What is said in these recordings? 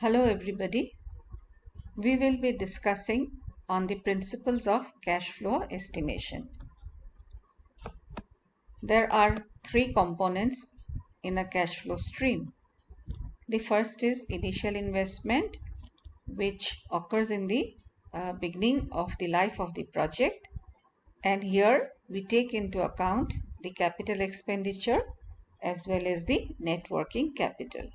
Hello everybody. We will be discussing on the principles of cash flow estimation. There are three components in a cash flow stream. The first is initial investment, which occurs in the beginning of the life of the project, and here we take into account the capital expenditure as well as the net working capital.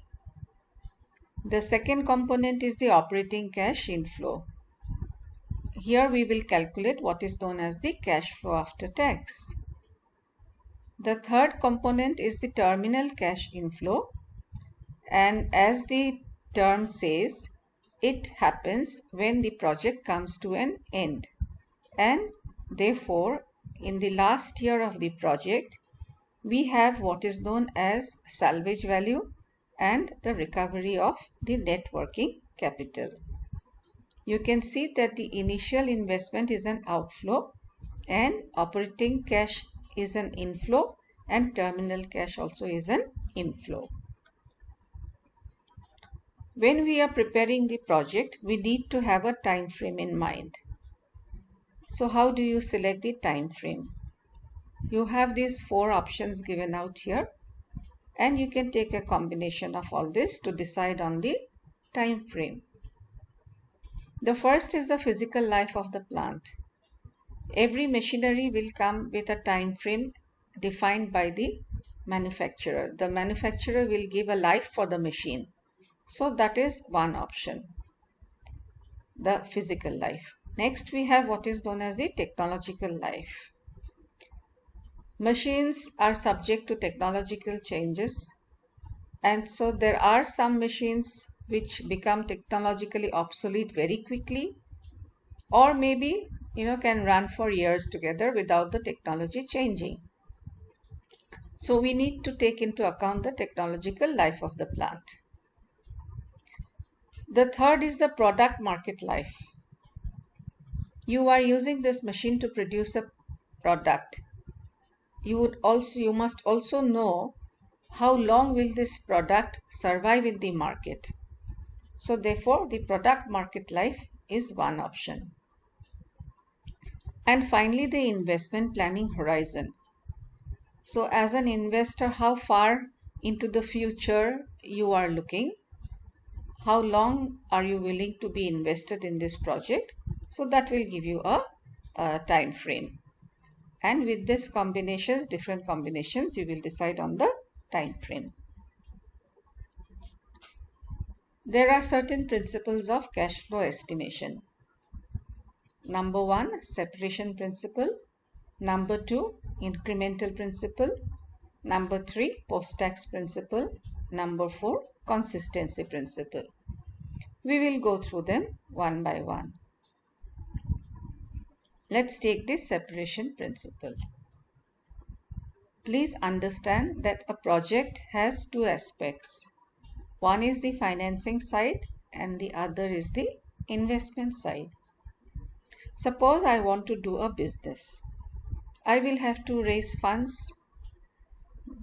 The second component is the operating cash inflow. Here we will calculate what is known as the cash flow after tax. The third component is the terminal cash inflow, and as the term says, it happens when the project comes to an end, and therefore in the last year of the project we have what is known as salvage value and the recovery of the net working capital. You can see that the initial investment is an outflow and operating cash is an inflow and terminal cash also is an inflow. When we are preparing the project, we need to have a time frame in mind. So how do you select the time frame? You have these four options given out here, and you can take a combination of all this to decide on the time frame. The first is the physical life of the plant. Every machinery will come with a time frame defined by the manufacturer. The manufacturer will give a life for the machine. So that is one option, the physical life. Next we have what is known as the technological life. Machines are subject to technological changes, and so there are some machines which become technologically obsolete very quickly, or maybe can run for years together without the technology changing. So we need to take into account the technological life of the plant. The third is the product market life. You are using this machine to produce a product. You must also know how long will this product survive in the market. So therefore the product market life is one option. And finally, the investment planning horizon. So as an investor, how far into the future you are looking, how long are you willing to be invested in this project, so that will give you a time frame, and with this different combinations, you will decide on the time frame. There are certain principles of cash flow estimation. Number 1, separation principle. Number 2, incremental principle. Number 3, post-tax principle. Number 4, consistency principle. We will go through them one by one. Let's take the separation principle. Please understand that a project has two aspects. One is the financing side and the other is the investment side. Suppose I want to do a business. I will have to raise funds.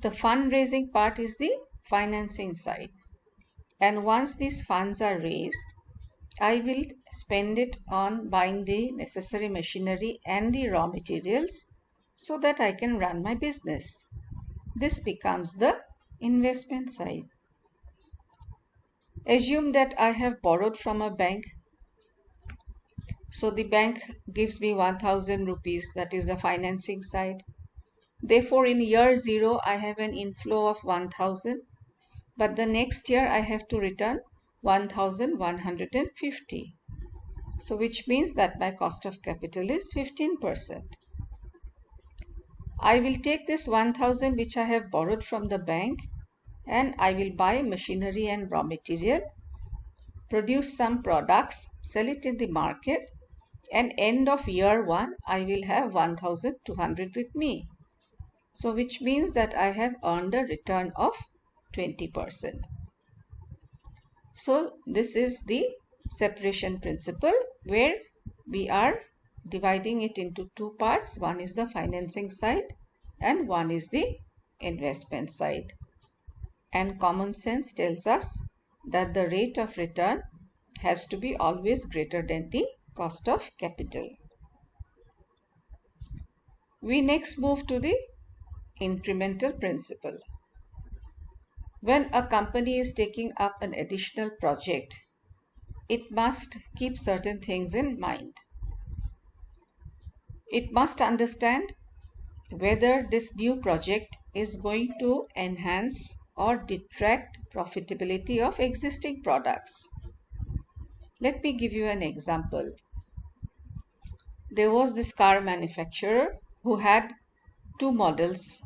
The fundraising part is the financing side. And once these funds are raised, I will spend it on buying the necessary machinery and the raw materials so that I can run my business. This becomes the investment side. Assume that I have borrowed from a bank. So the bank gives me 1000 rupees, that is the financing side. Therefore, in year 0, I have an inflow of 1000, but the next year I have to return 1150. So which means that my cost of capital is 15%. I will take this 1000 which I have borrowed from the bank, and I will buy machinery and raw material, produce some products, sell it in the market, and end of year 1 I will have 1200 with me. So which means that I have earned a return of 20%. So this is the separation principle, where we are dividing it into two parts. One is the financing side and one is the investment side. And common sense tells us that the rate of return has to be always greater than the cost of capital. We next move to the incremental principle. When a company is taking up an additional project, it must keep certain things in mind. It must understand whether this new project is going to enhance or detract profitability of existing products. Let me give you an example. There was this car manufacturer who had two models.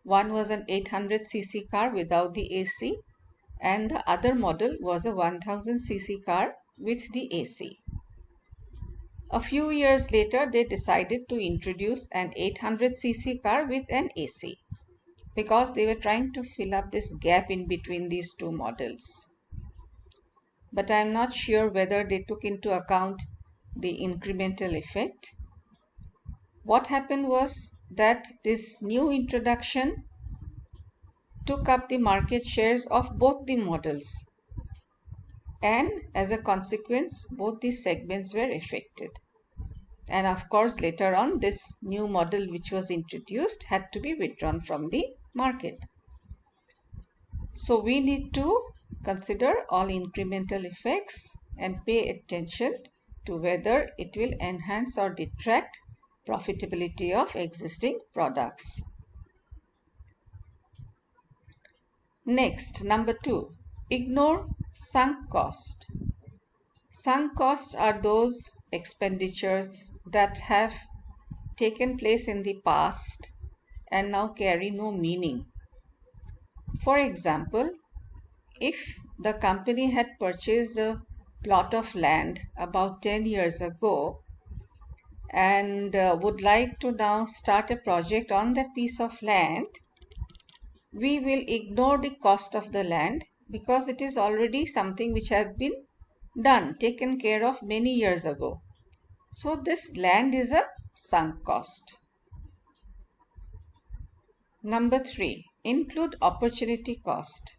One was an 800cc car without the AC, and the other model was a 1000cc car with the AC. A few years later, they decided to introduce an 800cc car with an AC because they were trying to fill up this gap in between these two models. But I am not sure whether they took into account the incremental effect. What happened was that this new introduction took up the market shares of both the models, and as a consequence, both these segments were affected. And of course, later on, this new model which was introduced had to be withdrawn from the market. So we need to consider all incremental effects and pay attention to whether it will enhance or detract profitability of existing products. Next, number 2, ignore sunk cost. Sunk costs are those expenditures that have taken place in the past and now carry no meaning. For example, if the company had purchased a plot of land about 10 years ago and would like to now start a project on that piece of land, we will ignore the cost of the land because it is already something which has been done, taken care of many years ago. So this land is a sunk cost. Number 3, include opportunity cost.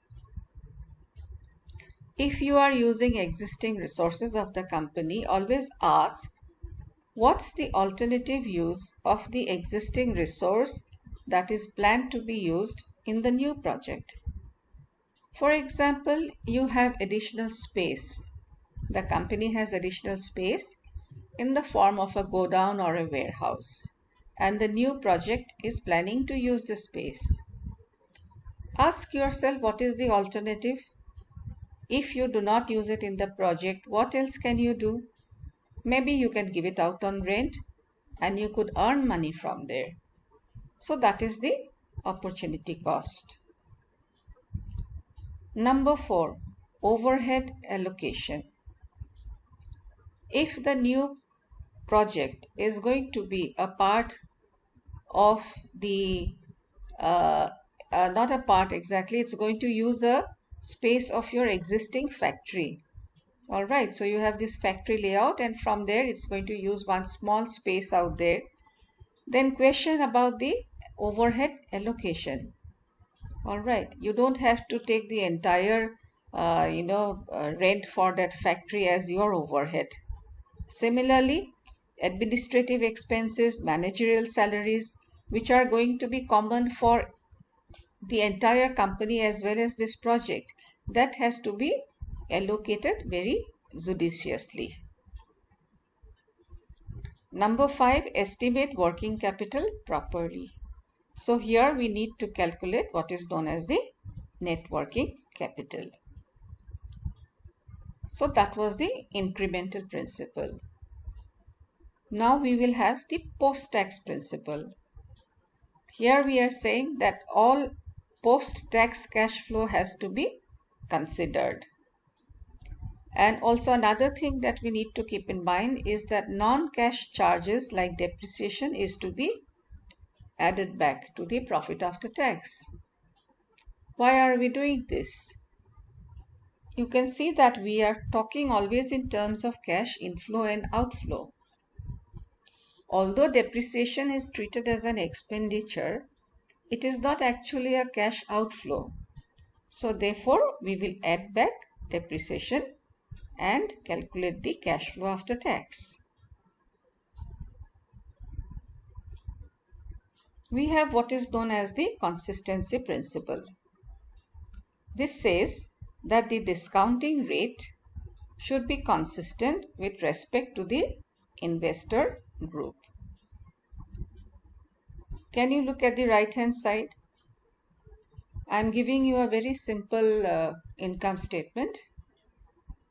If you are using existing resources of the company, always ask, what's the alternative use of the existing resource that is planned to be used in the new project? For example, you have additional space. The company has additional space in the form of a godown or a warehouse, and the new project is planning to use the space. Ask yourself, what is the alternative? If you do not use it in the project, what else can you do? Maybe you can give it out on rent and you could earn money from there. So that is the opportunity cost. Number 4, overhead allocation. If the new project is going to be a part of the not a part exactly, it's going to use a space of your existing factory. All right, so you have this factory layout, and from there it's going to use one small space out there. Then question about the overhead allocation. All right, you don't have to take the entire rent for that factory as your overhead. Similarly, administrative expenses, managerial salaries, which are going to be common for the entire company as well as this project, that has to be allocated very judiciously. Number 5, estimate working capital properly. So here we need to calculate what is known as the net working capital. So that was the incremental principle. Now we will have the post-tax principle. Here we are saying that all post-tax cash flow has to be considered. And also another thing that we need to keep in mind is that non-cash charges like depreciation is to be added back to the profit after tax. Why are we doing this? You can see that we are talking always in terms of cash inflow and outflow. Although depreciation is treated as an expenditure, it is not actually a cash outflow. So therefore, we will add back depreciation and calculate the cash flow after tax. We have what is known as the consistency principle. This says that the discounting rate should be consistent with respect to the investor group. Can you look at the right hand side? I am giving you a very simple income statement.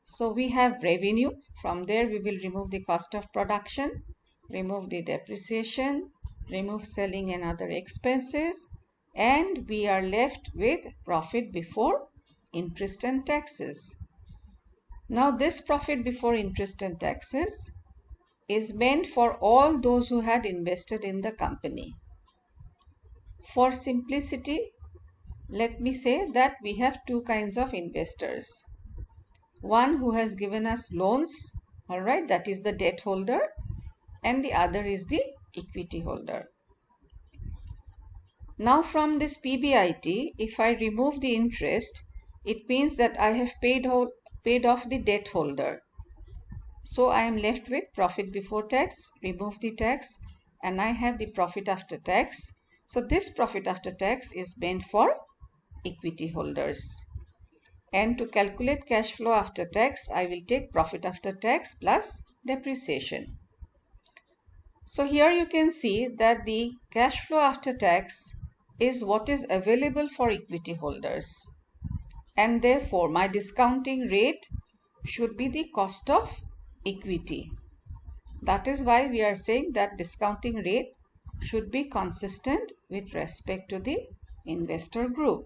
So we have revenue. From there we will remove the cost of production, remove the depreciation, remove selling and other expenses, and we are left with profit before interest and taxes. Now this profit before interest and taxes is meant for all those who had invested in the company. For simplicity, let me say that we have two kinds of investors. One who has given us loans, all right, that is the debt holder, and the other is the equity holder. Now from this PBIT, if I remove the interest, it means that I have paid off the debt holder. So I am left with profit before tax, remove the tax, and I have the profit after tax. So this profit after tax is meant for equity holders. And to calculate cash flow after tax, I will take profit after tax plus depreciation. So here you can see that the cash flow after tax is what is available for equity holders. And therefore, my discounting rate should be the cost of equity. That is why we are saying that discounting rate should be consistent with respect to the investor group.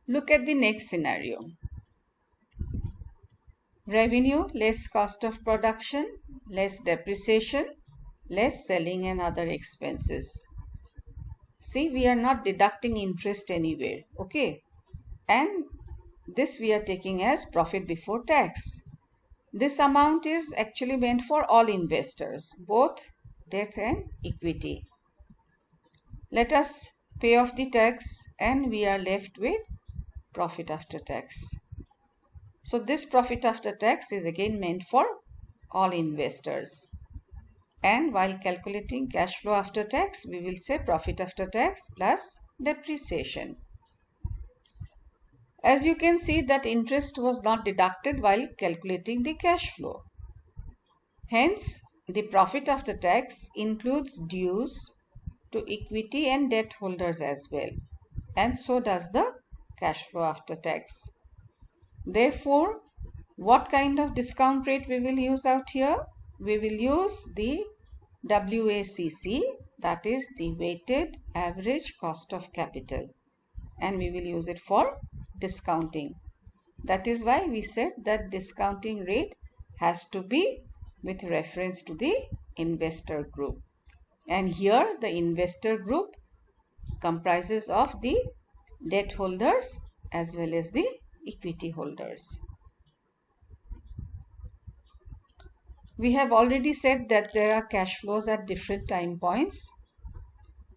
Look at the next scenario. Revenue less cost of production, less depreciation, less selling and other expenses. See, we are not deducting interest anywhere, okay? And this we are taking as profit before tax. This amount is actually meant for all investors, both debt and equity. Let us pay off the tax and we are left with profit after tax. So this profit after tax is again meant for all investors. And while calculating cash flow after tax, we will say profit after tax plus depreciation. As you can see that interest was not deducted while calculating the cash flow. Hence, the profit after tax includes dues to equity and debt holders as well. And so does the cash flow after tax. Therefore, what kind of discount rate we will use out here? We will use the WACC, that is the weighted average cost of capital, and we will use it for discounting. That is why we said that discounting rate has to be with reference to the investor group. And here the investor group comprises of the debt holders as well as the equity holders. We have already said that there are cash flows at different time points.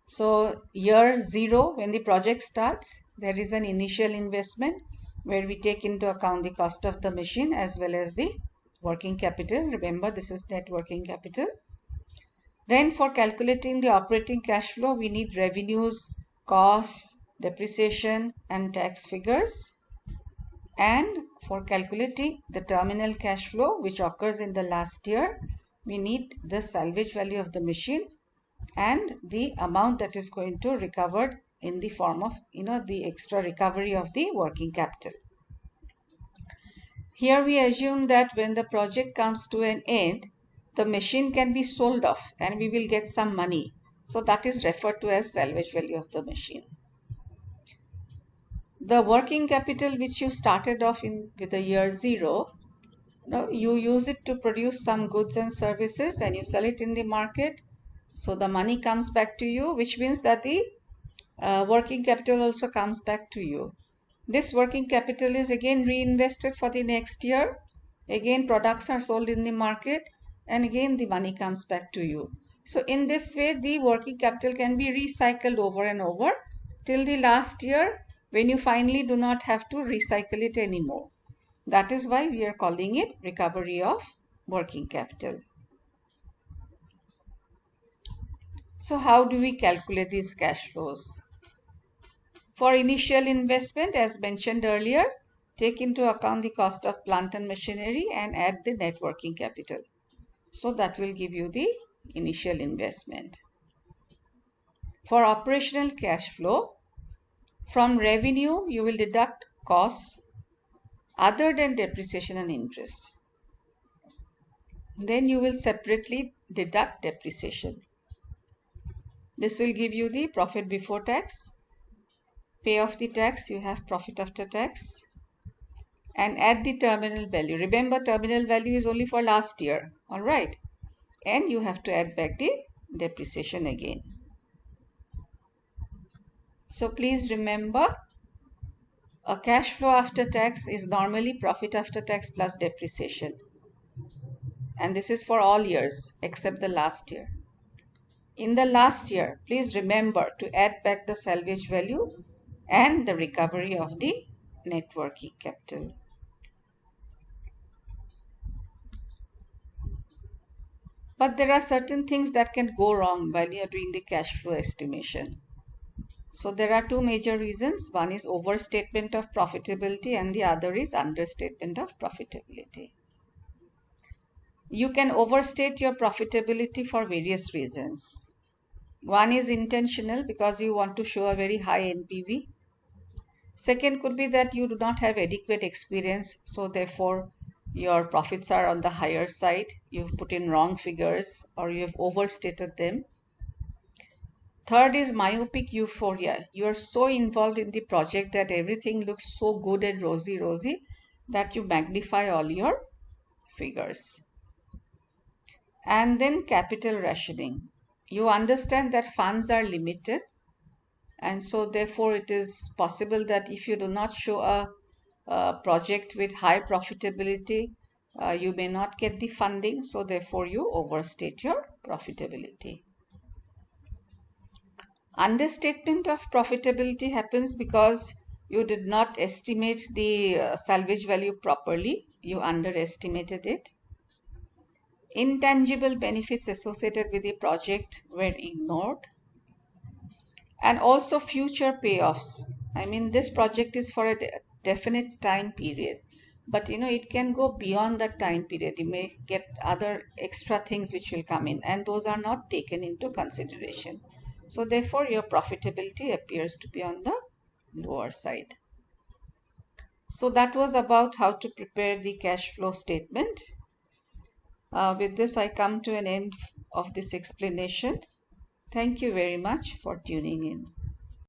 So year 0, when the project starts, there is an initial investment where we take into account the cost of the machine as well as the working capital. Remember, this is net working capital. Then for calculating the operating cash flow, we need revenues, costs, depreciation and tax figures. And for calculating the terminal cash flow, which occurs in the last year, we need the salvage value of the machine and the amount that is going to recovered in the form of the extra recovery of the working capital. Here we assume that when the project comes to an end, the machine can be sold off and we will get some money. So that is referred to as salvage value of the machine. The working capital which you started off with the year 0, you use it to produce some goods and services and you sell it in the market. So the money comes back to you, which means that the working capital also comes back to you. This working capital is again reinvested for the next year. Again, products are sold in the market and again the money comes back to you. So in this way, the working capital can be recycled over and over till the last year when you finally do not have to recycle it anymore. That is why we are calling it recovery of working capital. So how do we calculate these cash flows? For initial investment, as mentioned earlier, take into account the cost of plant and machinery and add the net working capital. So that will give you the initial investment. For operational cash flow, from revenue, you will deduct costs other than depreciation and interest. Then you will separately deduct depreciation. This will give you the profit before tax. Pay off the tax, you have profit after tax. And add the terminal value. Remember, terminal value is only for last year. Alright. And you have to add back the depreciation again. So please remember, a cash flow after tax is normally profit after tax plus depreciation. And this is for all years except the last year. In the last year, please remember to add back the salvage value and the recovery of the net working capital. But there are certain things that can go wrong while you are doing the cash flow estimation. So there are two major reasons. One is overstatement of profitability and the other is understatement of profitability. You can overstate your profitability for various reasons. One is intentional because you want to show a very high NPV. Second could be that you do not have adequate experience, so therefore your profits are on the higher side. You've put in wrong figures or you've overstated them. Third is myopic euphoria. You are so involved in the project that everything looks so good and rosy that you magnify all your figures. And then capital rationing. You understand that funds are limited, and so therefore it is possible that if you do not show a project with high profitability, you may not get the funding, so therefore you overstate your profitability. Understatement of profitability happens because you did not estimate the salvage value properly. You underestimated it. Intangible benefits associated with the project were ignored. And also future payoffs. I mean, this project is for a definite time period, but it can go beyond that time period. You may get other extra things which will come in, and those are not taken into consideration. So therefore your profitability appears to be on the lower side. So that was about how to prepare the cash flow statement. With this, I come to an end of this explanation. Thank you very much for tuning in.